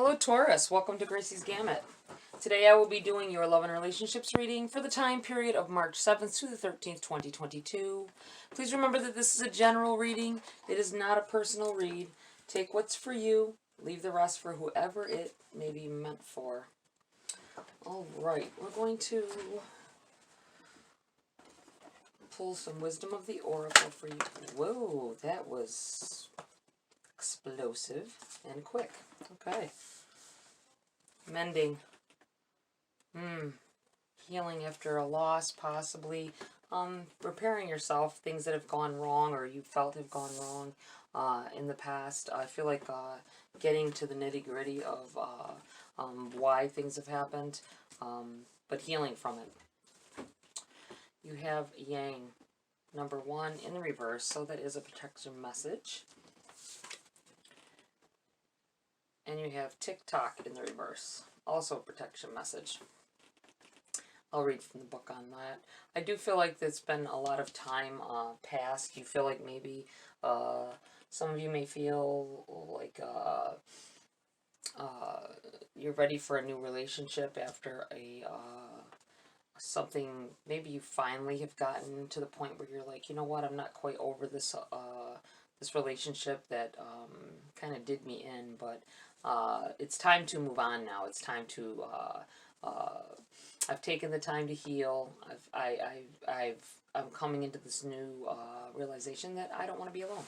Hello Taurus, welcome to Gracie's Gamut. Today I will be doing your love and relationships reading for the time period of March 7th to the 13th, 2022. Please remember that this is a general reading. It is not a personal read. Take what's for you, leave the rest for whoever it may be meant for. Alright, we're going to pull some Wisdom of the Oracle for you. Whoa, that was explosive and quick. Okay. Mending. Healing after a loss, possibly. Repairing yourself, things that have gone wrong or you felt have gone wrong in the past. I feel like getting to the nitty-gritty of why things have happened, but healing from it. You have Yang, number 1 in the reverse, so that is a protection message. And you have TikTok in the reverse, also a protection message. I'll read from the book on that. I do feel like there's been a lot of time passed. You feel like maybe some of you may feel like you're ready for a new relationship after something. Maybe you finally have gotten to the point where you're like, you know what, I'm not quite over this this relationship that kind of did me in, but it's time to move on now. It's time to I've taken the time to heal. I'm coming into this new realization that I don't want to be alone,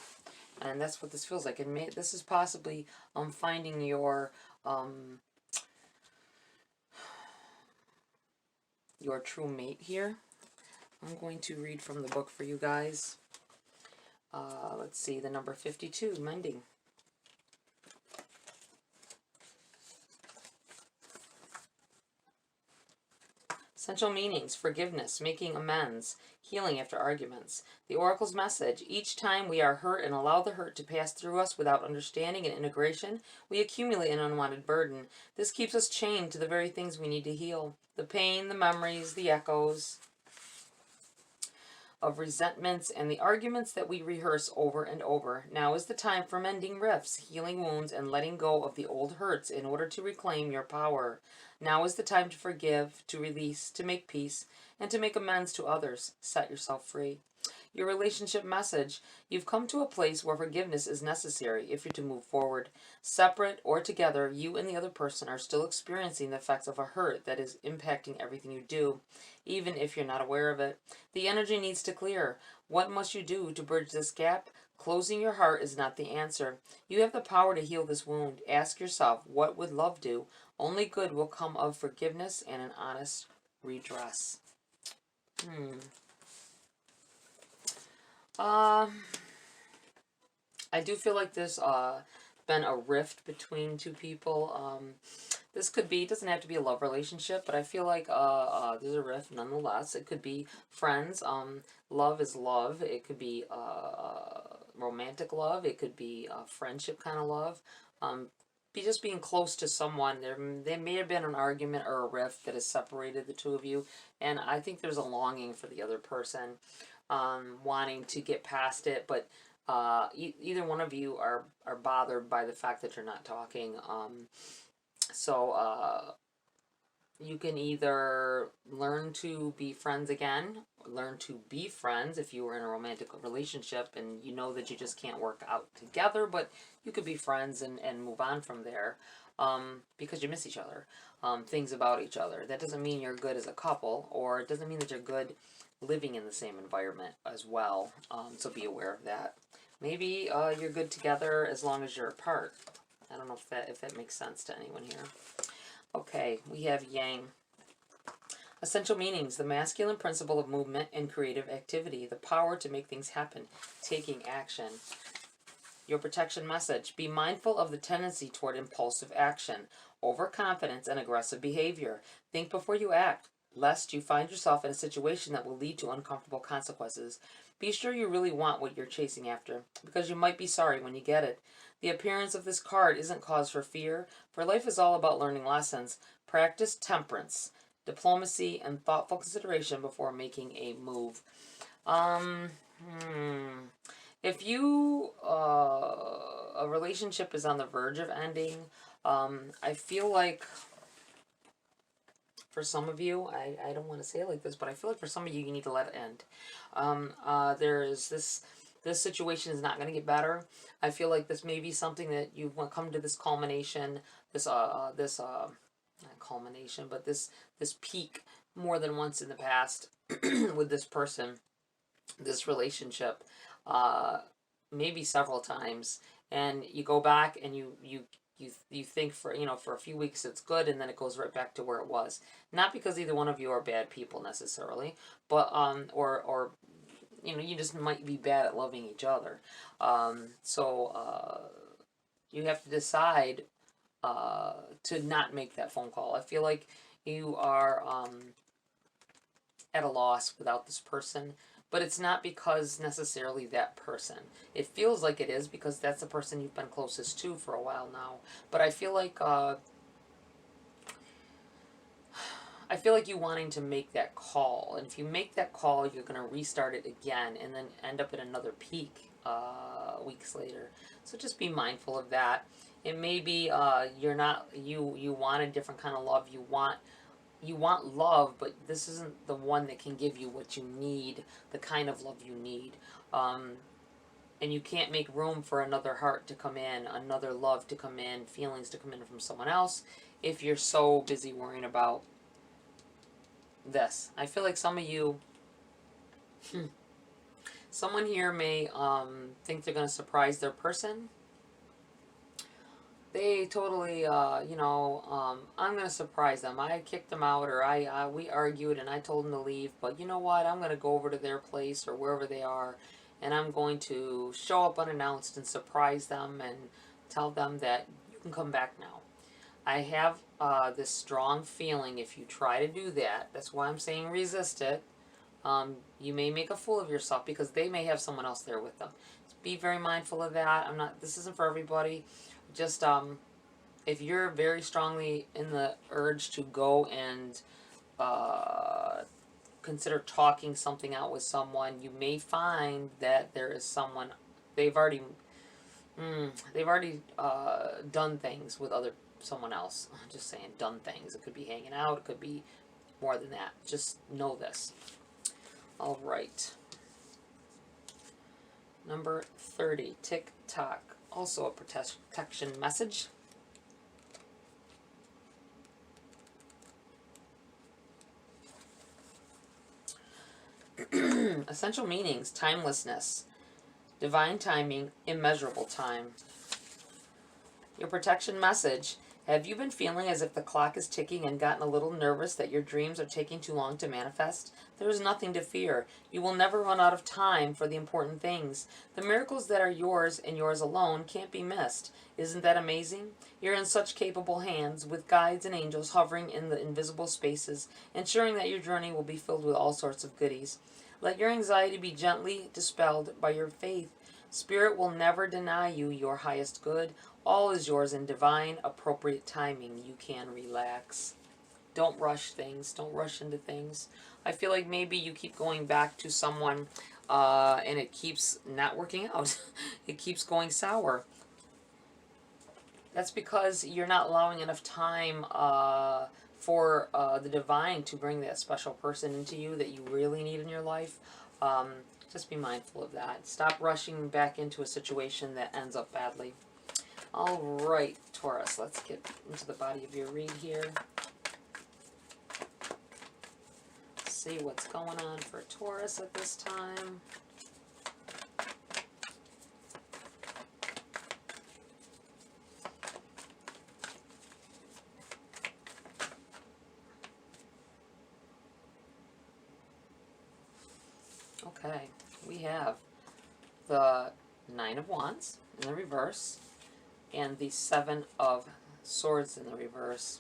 and that's what this feels like. And this is possibly finding your true mate here. I'm going to read from the book for you guys. Let's see, the number 52, mending. Essential meanings: forgiveness, making amends, healing after arguments. The Oracle's message: each time we are hurt and allow the hurt to pass through us without understanding and integration, we accumulate an unwanted burden. This keeps us chained to the very things we need to heal. The pain, the memories, the echoes of resentments, and the arguments that we rehearse over and over. Now is the time for mending rifts, healing wounds, and letting go of the old hurts in order to reclaim your power. Now is the time to forgive, to release, to make peace, and to make amends to others. Set yourself free. Your relationship message: you've come to a place where forgiveness is necessary if you're to move forward. Separate or together, you and the other person are still experiencing the effects of a hurt that is impacting everything you do, even if you're not aware of it. The energy needs to clear. What must you do to bridge this gap? Closing your heart is not the answer. You have the power to heal this wound. Ask yourself, what would love do? Only good will come of forgiveness and an honest redress. I do feel like there's been a rift between two people. This could be, doesn't have to be a love relationship, but I feel like there's a rift nonetheless. It could be friends. Love is love. It could be romantic love. It could be friendship kind of love. Just being close to someone. There may have been an argument or a rift that has separated the two of you, and I think there's a longing for the other person, wanting to get past it, but either one of you are bothered by the fact that you're not talking. So you can either learn to be friends again, learn to be friends if you were in a romantic relationship and you know that you just can't work out together, but you could be friends and move on from there, because you miss each other, things about each other. That doesn't mean you're good as a couple, or it doesn't mean that you're good living in the same environment as well, so be aware of that. Maybe you're good together as long as you're apart. I don't know if that makes sense to anyone here. Okay, we have Yang. Essential meanings: the masculine principle of movement and creative activity, the power to make things happen, taking action. Your protection message: be mindful of the tendency toward impulsive action, overconfidence, and aggressive behavior. Think before you act, lest you find yourself in a situation that will lead to uncomfortable consequences. Be sure you really want what you're chasing after, because you might be sorry when you get it. The appearance of this card isn't cause for fear, for life is all about learning lessons. Practice temperance, diplomacy, and thoughtful consideration before making a move. If you, a relationship is on the verge of ending, I feel like for some of you, I don't want to say it like this, but I feel like for some of you, you need to let it end. There is this situation is not going to get better. I feel like this may be something that you want to come to this culmination, not culmination, but this peak more than once in the past with this person, this relationship, uh, maybe several times, and you go back and you think for for a few weeks it's good, and then it goes right back to where it was. Not because either one of you are bad people necessarily, but or you just might be bad at loving each other. So you have to decide to not make that phone call. I feel like you are at a loss without this person, but it's not because necessarily that person. It feels like it is because that's the person you've been closest to for a while now. But I feel like you wanting to make that call, and if you make that call, you're gonna restart it again, and then end up at another peak weeks later. So just be mindful of that. It may be you're not you want a different kind of love. You want love, but this isn't the one that can give you what you need, the kind of love you need. And you can't make room for another heart to come in, another love to come in, feelings to come in from someone else if you're so busy worrying about this. I feel like some of you, someone here may think they're going to surprise their person. They totally, I'm going to surprise them. I kicked them out, or we argued and I told them to leave, but you know what? I'm going to go over to their place or wherever they are, and I'm going to show up unannounced and surprise them and tell them that you can come back now. I have this strong feeling if you try to do that, that's why I'm saying resist it, you may make a fool of yourself because they may have someone else there with them. So be very mindful of that. This isn't for everybody. Just if you're very strongly in the urge to go and consider talking something out with someone, you may find that there is someone they've already done things with someone else. I'm just saying, done things. It could be hanging out. It could be more than that. Just know this. All right. Number 30, tick-tock. Also a protection message. Essential meanings: timelessness, divine timing, immeasurable time. Your protection message: have you been feeling as if the clock is ticking and gotten a little nervous that your dreams are taking too long to manifest? There is nothing to fear. You will never run out of time for the important things. The miracles that are yours and yours alone can't be missed. Isn't that amazing? You're in such capable hands, with guides and angels hovering in the invisible spaces, ensuring that your journey will be filled with all sorts of goodies. Let your anxiety be gently dispelled by your faith. Spirit will never deny you your highest good. All is yours in divine, appropriate timing. You can relax. Don't rush things. Don't rush into things. I feel like maybe you keep going back to someone and it keeps not working out. It keeps going sour. That's because you're not allowing enough time for the divine to bring that special person into you that you really need in your life. Just be mindful of that. Stop rushing back into a situation that ends up badly. All right, Taurus, let's get into the body of your read here. See what's going on for Taurus at this time. Okay, we have the Nine of Wands in the reverse and the Seven of Swords in the reverse.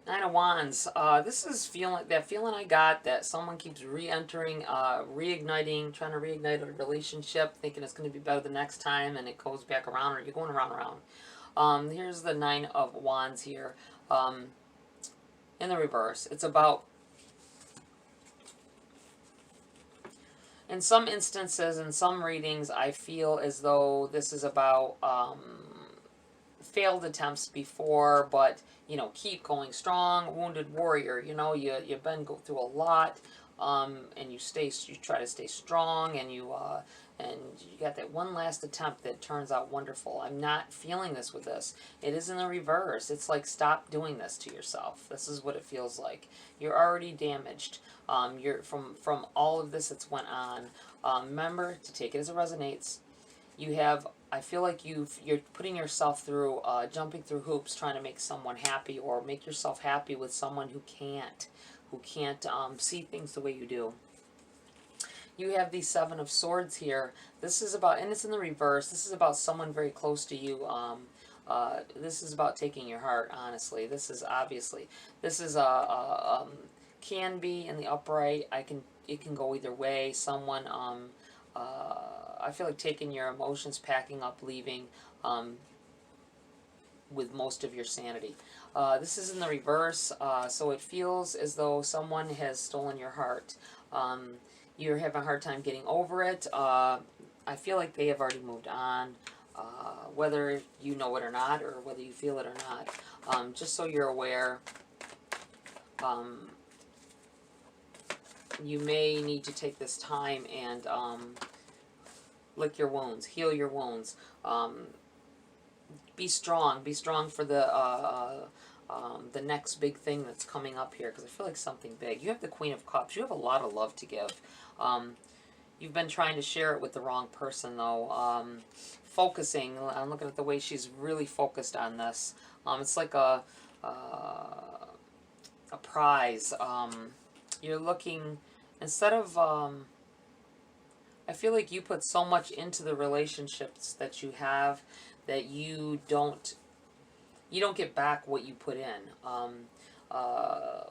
Nine of Wands. This is that feeling I got that someone keeps re-entering, reigniting, trying to reignite a relationship, thinking it's going to be better the next time, and it goes back around, or you're going around and around. Here's the Nine of Wands here in the reverse. It's about, in some instances, in some readings, I feel as though this is about failed attempts before, but you know, keep going strong. Wounded warrior, you know, you've been go through a lot, and you try to stay strong, and you got that one last attempt that turns out wonderful. I'm not feeling this with this. It is in the reverse. It's like, stop doing this to yourself. This is what it feels like. You're already damaged. You're from all of this that's went on. Remember to take it as it resonates. You have, I feel like you're putting yourself through, jumping through hoops trying to make someone happy, or make yourself happy with someone who can't see things the way you do. You have the Seven of Swords here. This is about, and it's in the reverse, this is about someone very close to you. This is about taking your heart, honestly. This is obviously, this is can be in the upright. It can go either way. Someone, I feel like taking your emotions, packing up, leaving, with most of your sanity. This is in the reverse, so it feels as though someone has stolen your heart. You're having a hard time getting over it. I feel like they have already moved on, whether you know it or not, or whether you feel it or not. Just so you're aware, you may need to take this time and lick your wounds, heal your wounds. Be strong for the next big thing that's coming up here, because I feel like something big. You have the Queen of Cups. You have a lot of love to give. You've been trying to share it with the wrong person, though. Focusing, I'm looking at the way she's really focused on this. It's like a prize. You're looking, instead of, I feel like you put so much into the relationships that you have that you don't get back what you put in.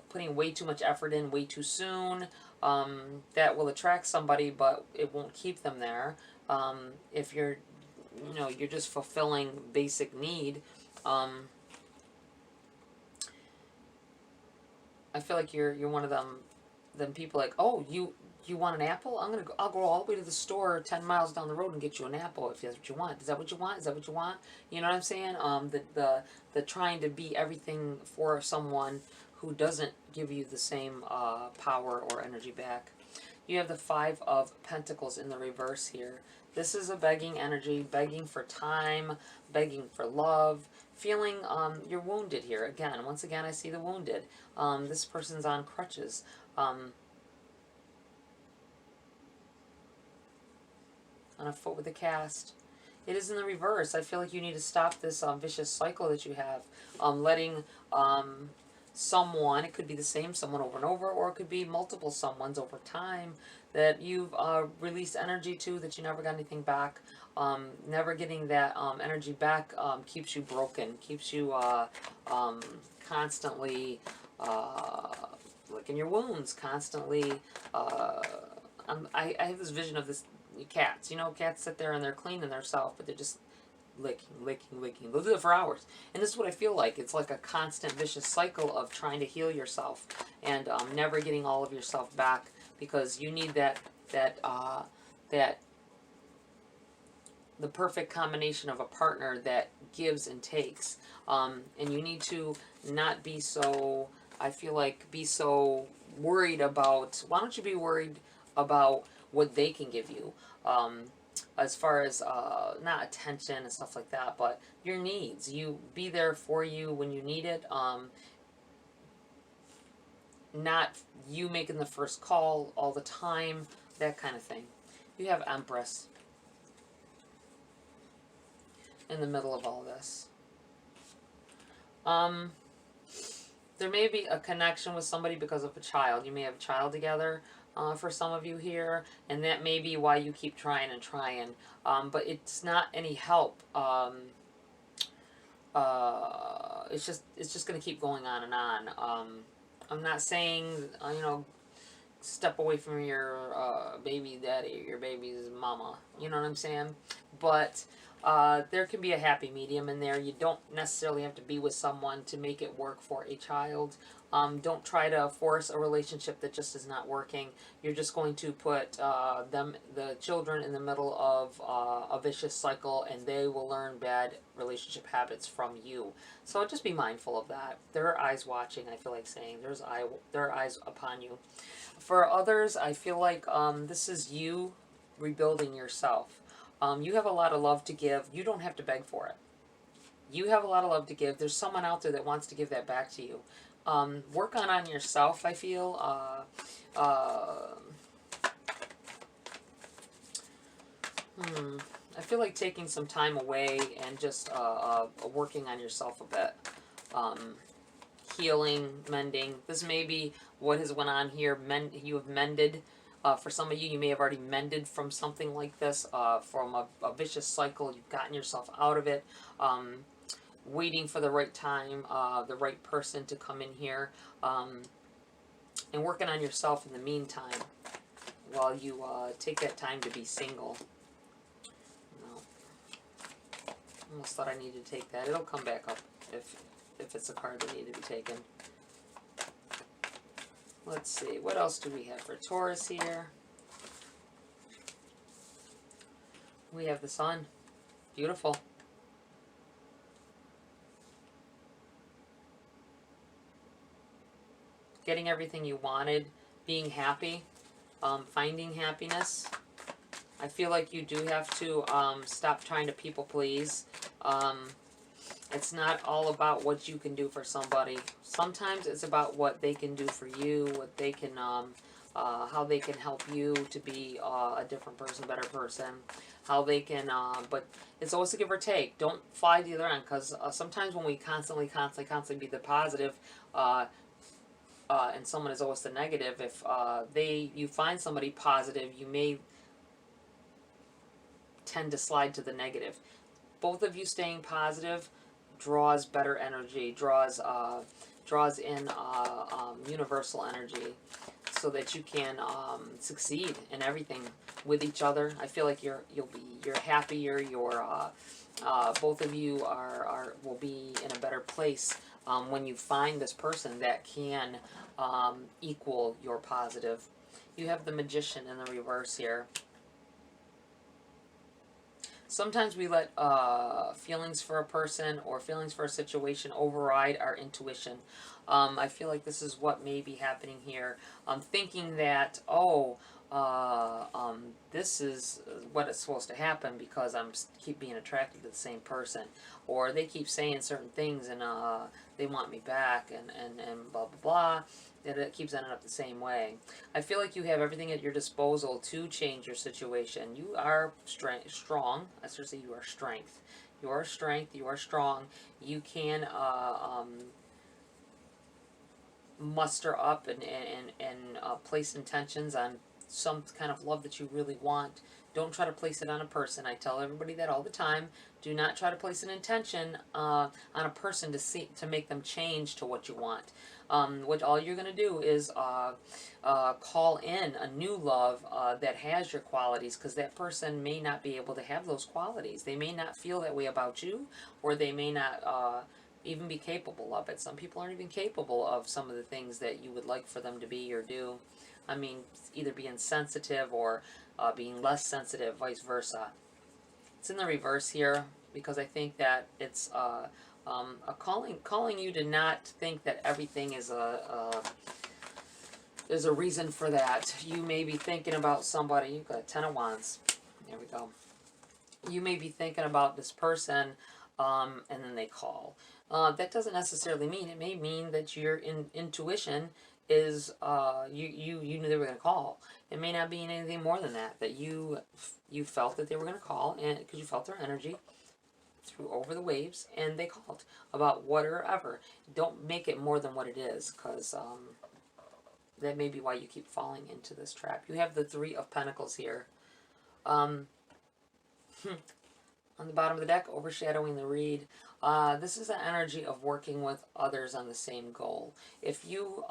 Putting way too much effort in way too soon, that will attract somebody, but it won't keep them there. If you're just fulfilling basic need, I feel like you're one of them people like, oh, you want an apple? I'll go all the way to the store 10 miles down the road and get you an apple if that's what you want. Is that what you want? Is that what you want? You know what I'm saying? The trying to be everything for someone who doesn't give you the same power or energy back. You have the Five of Pentacles in the reverse here. This is a begging energy, begging for time, begging for love, feeling you're wounded here. Once again, I see the wounded. This person's on crutches. On a foot with a cast. It is in the reverse. I feel like you need to stop this vicious cycle that you have. Letting someone, it could be the same someone over and over, or it could be multiple someones over time that you've released energy to that you never got anything back. Never getting that energy back keeps you broken, keeps you constantly licking your wounds, constantly. I have this vision of this cats. You know, cats sit there and they're cleaning themselves, but they're just licking. They'll do it for hours. And this is what I feel like. It's like a constant vicious cycle of trying to heal yourself and never getting all of yourself back, because you need that the perfect combination of a partner that gives and takes. And you need to not be so, I feel like, be so worried about, why don't you be worried about what they can give you, as far as not attention and stuff like that, but your needs. You be there for you when you need it, not you making the first call all the time, that kind of thing. You have Empress in the middle of all this. There may be a connection with somebody because of a child. You may have a child together. For some of you here, and that may be why you keep trying and trying, but it's not any help. It's just going to keep going on and on. I'm not saying step away from your baby daddy or your baby's mama. You know what I'm saying? But there can be a happy medium in there. You don't necessarily have to be with someone to make it work for a child. Don't try to force a relationship that just is not working. You're just going to put the children, in the middle of a vicious cycle, and they will learn bad relationship habits from you. So just be mindful of that. There are eyes watching, I feel like saying. There are eyes upon you. For others, I feel like this is you rebuilding yourself. You have a lot of love to give. You don't have to beg for it. You have a lot of love to give. There's someone out there that wants to give that back to you. Work on yourself, I feel. I feel like taking some time away and just working on yourself a bit. Healing, mending. This may be what has went on here. You have mended. For some of you, you may have already mended from something like this, from a vicious cycle. You've gotten yourself out of it. Waiting for the right time, the right person to come in here, and working on yourself in the meantime while you take that time to be single. No. Almost thought I needed to take that. It'll come back up if it's a card that needed to be taken. Let's see, what else do we have for Taurus here? We have the Sun. Beautiful. Getting everything you wanted, being happy, finding happiness. I feel like you do have to stop trying to people please. It's not all about what you can do for somebody. Sometimes it's about what they can do for you, what they can, how they can help you to be a different person, better person. How they can, but it's always a give or take. Don't fly the other end, because sometimes when we constantly be the positive, and someone is always the negative, if you find somebody positive, you may tend to slide to the negative. Both of you staying positive draws better energy, draws in universal energy, so that you can succeed in everything with each other. I feel like you're happier. Both of you will be in a better place when you find this person that can equal your positive. You have the Magician in the reverse here. Sometimes we let feelings for a person or feelings for a situation override our intuition. I feel like this is what may be happening here. I'm thinking that, this is what is supposed to happen because keep being attracted to the same person. Or they keep saying certain things and they want me back and blah, blah, blah. And it keeps ending up the same way. I feel like you have everything at your disposal to change your situation. You are strong. I should say you are strength. You are strength. You are strong. You can muster up and place intentions on some kind of love that you really want. Don't try to place it on a person. I tell everybody that all the time. Do not try to place an intention on a person to make them change to what you want. What all you're going to do is call in a new love that has your qualities, because that person may not be able to have those qualities. They may not feel that way about you, or they may not even be capable of it. Some people aren't even capable of some of the things that you would like for them to be or do. I mean, either being sensitive or being less sensitive, vice versa. It's in the reverse here because I think that it's calling you to not think that everything is there's a reason for that. You may be thinking about somebody. You've got 10 of Wands. There we go. You may be thinking about this person, and then they call. That doesn't necessarily mean. It may mean that your intuition is you knew they were going to call. It may not be anything more than that. That you felt that they were going to call, and because you felt their energy through over the waves, and they called about whatever. Don't make it more than what it is, because that may be why you keep falling into this trap. You have the Three of Pentacles here. On the bottom of the deck, overshadowing the read. This is an energy of working with others on the same goal. If you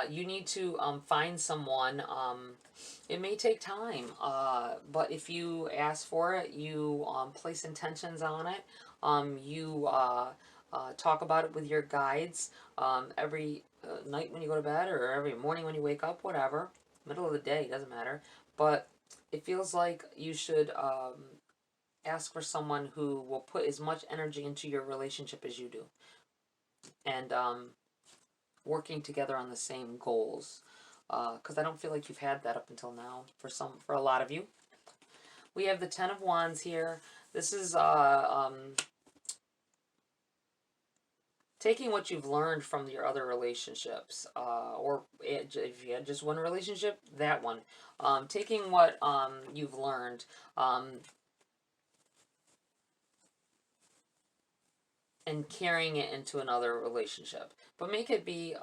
you need to find someone. It may take time, but if you ask for it, you place intentions on it. You talk about it with your guides every night when you go to bed, or every morning when you wake up, whatever. Middle of the day, doesn't matter. But it feels like you should ask for someone who will put as much energy into your relationship as you do, and working together on the same goals. Because I don't feel like you've had that up until now for a lot of you. We have the Ten of Wands here. This is taking what you've learned from your other relationships, or if you had just one relationship, that one. Taking what you've learned, and carrying it into another relationship. But make it be,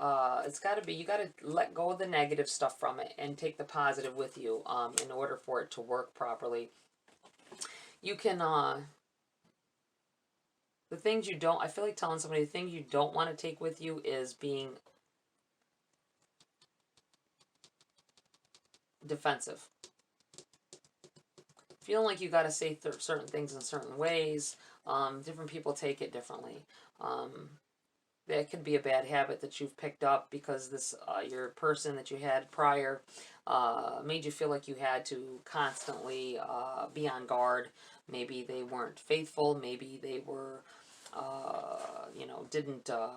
it's got to be, you got to let go of the negative stuff from it and take the positive with you in order for it to work properly. You can, the things you don't, I feel like telling somebody the things you don't want to take with you is being defensive. Feeling like you got to say certain things in certain ways. Different people take it differently. That could be a bad habit that you've picked up because this your person that you had prior made you feel like you had to constantly be on guard. Maybe they weren't faithful. Maybe they were, you know, didn't. I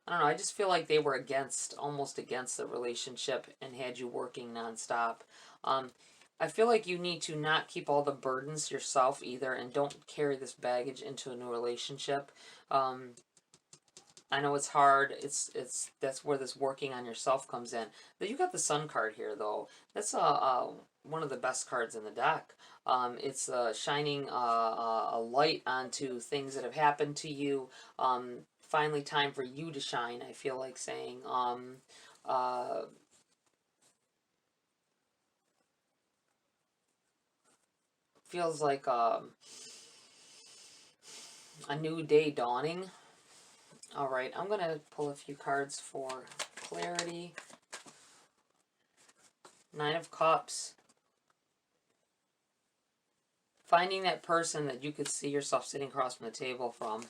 don't know. I just feel like they were almost against the relationship and had you working nonstop. I feel like you need to not keep all the burdens yourself either, and don't carry this baggage into a new relationship. I know it's hard. That's where this working on yourself comes in. But you got the Sun card here, though. That's one of the best cards in the deck. It's shining a light onto things that have happened to you. Finally, time for you to shine. I feel like saying. Feels like a new day dawning. All right, I'm going to pull a few cards for clarity. Nine of Cups. Finding that person that you could see yourself sitting across from the table from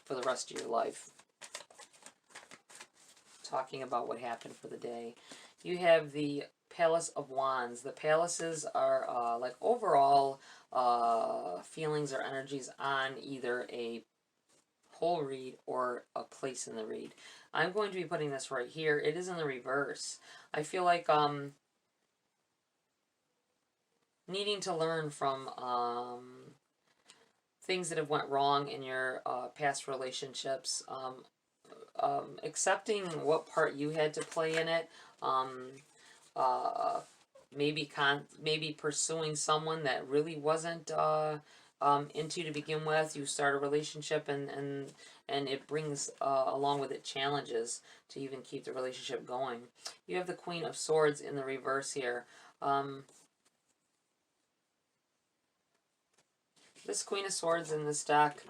for the rest of your life. Talking about what happened for the day. You have the Palace of Wands. The palaces are like overall feelings or energies on either a whole read or a place in the read. I'm going to be putting this right here. It is in the reverse. I feel like needing to learn from things that have went wrong in your past relationships, accepting what part you had to play in it, maybe pursuing someone that really wasn't into you to begin with. You start a relationship and it brings along with it challenges to even keep the relationship going. You have the Queen of Swords in the reverse here. This Queen of Swords in this deck,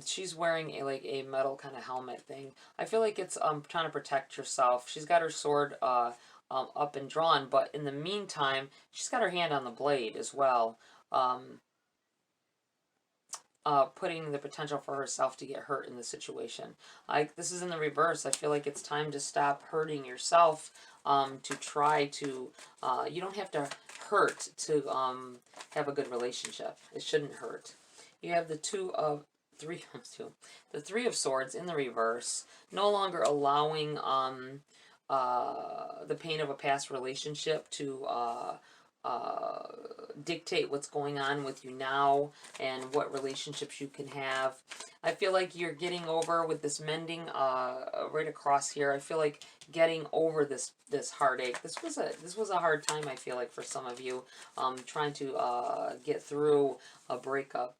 she's wearing a metal kind of helmet thing. I feel like it's trying to protect herself. She's got her sword up and drawn, but in the meantime, she's got her hand on the blade as well. Putting the potential for herself to get hurt in the situation. This is in the reverse. I feel like it's time to stop hurting yourself. To try to, you don't have to hurt to have a good relationship. It shouldn't hurt. You have the Three of Swords in the reverse. No longer allowing the pain of a past relationship to dictate what's going on with you now and what relationships you can have. I feel like you're getting over with this mending right across here. I feel like getting over this heartache. This was a hard time, I feel like, for some of you, trying to get through a breakup.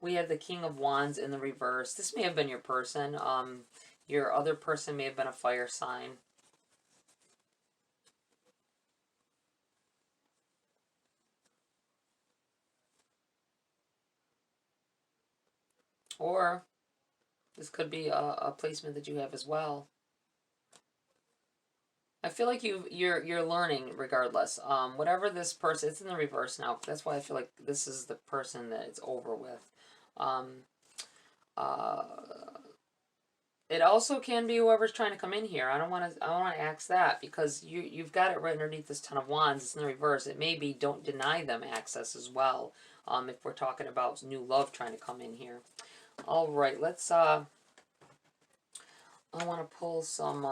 We have the King of Wands in the reverse. This may have been your person. Your other person may have been a fire sign. Or this could be a placement that you have as well. I feel like you're learning regardless. Whatever this person, it's in the reverse now. That's why I feel like this is the person that it's over with. Um, uh, it also can be whoever's trying to come in here. I don't want to ask that because you've got it right underneath this Ten of Wands. It's in the reverse. It may be don't deny them access as well. If we're talking about new love trying to come in here. All right, let's I want to pull some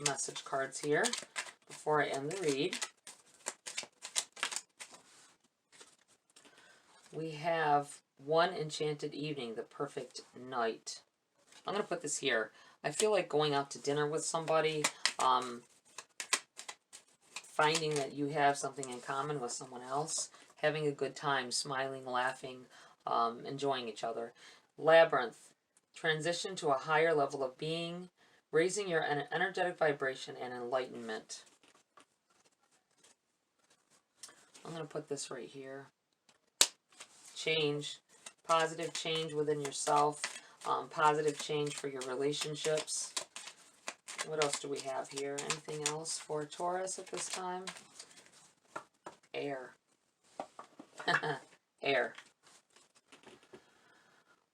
message cards here before I end the read. We have one enchanted evening, the perfect night. I'm going to put this here. I feel like going out to dinner with somebody, finding that you have something in common with someone else, having a good time, smiling, laughing, enjoying each other. Labyrinth, transition to a higher level of being, raising your energetic vibration and enlightenment. I'm going to put this right here. Change, positive change within yourself, positive change for your relationships. What else do we have here? Anything else for Taurus at this time? Air. Air.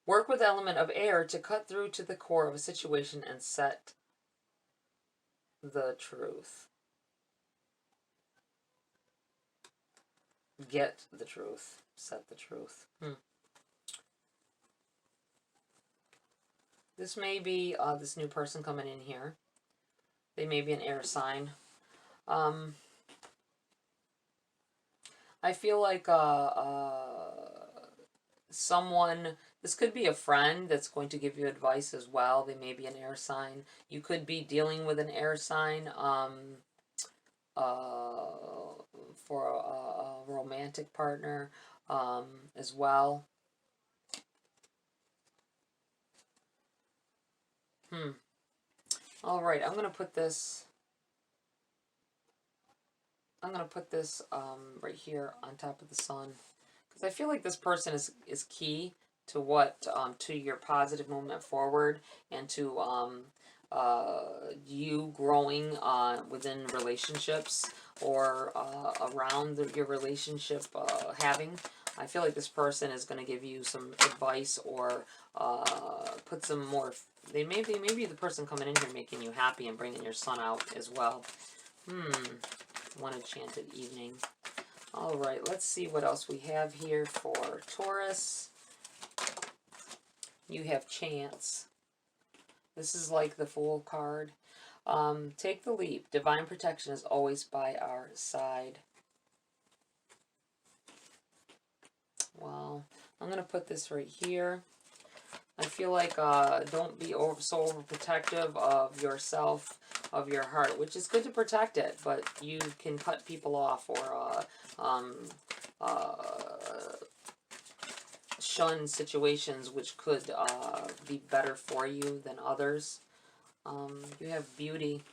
Work with element of air to cut through to the core of a situation and set the truth. Get the truth. Set the truth. This may be this new person coming in here. They may be an air sign. I feel like someone, this could be a friend that's going to give you advice as well. They may be an air sign. You could be dealing with an air sign for a romantic partner as well. All right, I'm going to put this right here on top of the sun, because I feel like this person is key to what to your positive movement forward and to you growing within relationships or around your relationship having. I feel like this person is going to give you some advice or put some more. They may be the person coming in here making you happy and bringing your sun out as well. One enchanted evening. All right, let's see what else we have here for Taurus. You have chance. This is like the Fool card. Take the leap. Divine protection is always by our side. Wow. I'm going to put this right here. I feel like don't be so overprotective of yourself, of your heart, which is good to protect it, but you can cut people off or shun situations which could be better for you than others. You have beauty.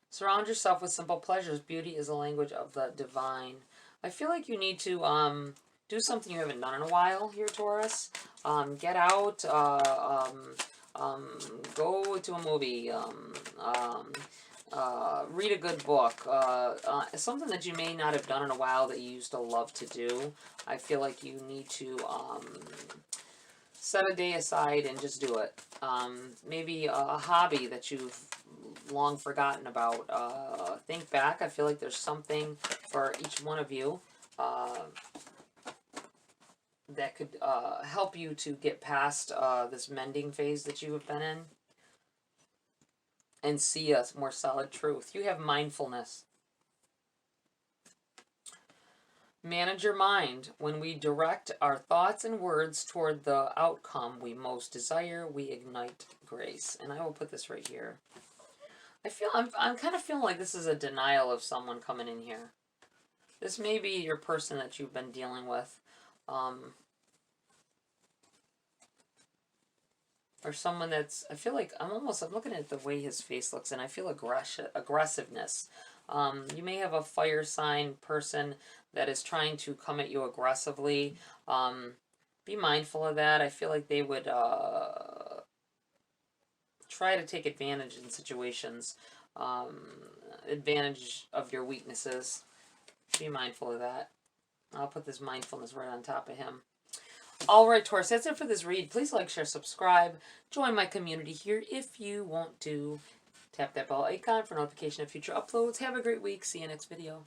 Surround yourself with simple pleasures. Beauty is a language of the divine. I feel like you need to do something you haven't done in a while here, Taurus. Get out, go to a movie, read a good book, something that you may not have done in a while that you used to love to do. I feel like you need to set a day aside and just do it. Maybe a hobby that you've long forgotten about. Think back. I feel like there's something for each one of you that could help you to get past this mending phase that you have been in and see a more solid truth. You have mindfulness. Manage your mind. When we direct our thoughts and words toward the outcome we most desire, we ignite grace. And I will put this right here. I'm kind of feeling like this is a denial of someone coming in here. This may be your person that you've been dealing with. Or someone that's, I feel like, I'm looking at the way his face looks, and I feel aggressiveness. You may have a fire sign person that is trying to come at you aggressively. Be mindful of that. I feel like they would try to take advantage in situations, advantage of your weaknesses. Be mindful of that. I'll put this mindfulness right on top of him. All right, Taurus, that's it for this read. Please like, share, subscribe. Join my community here if you want to. Tap that bell icon for notification of future uploads. Have a great week. See you next video.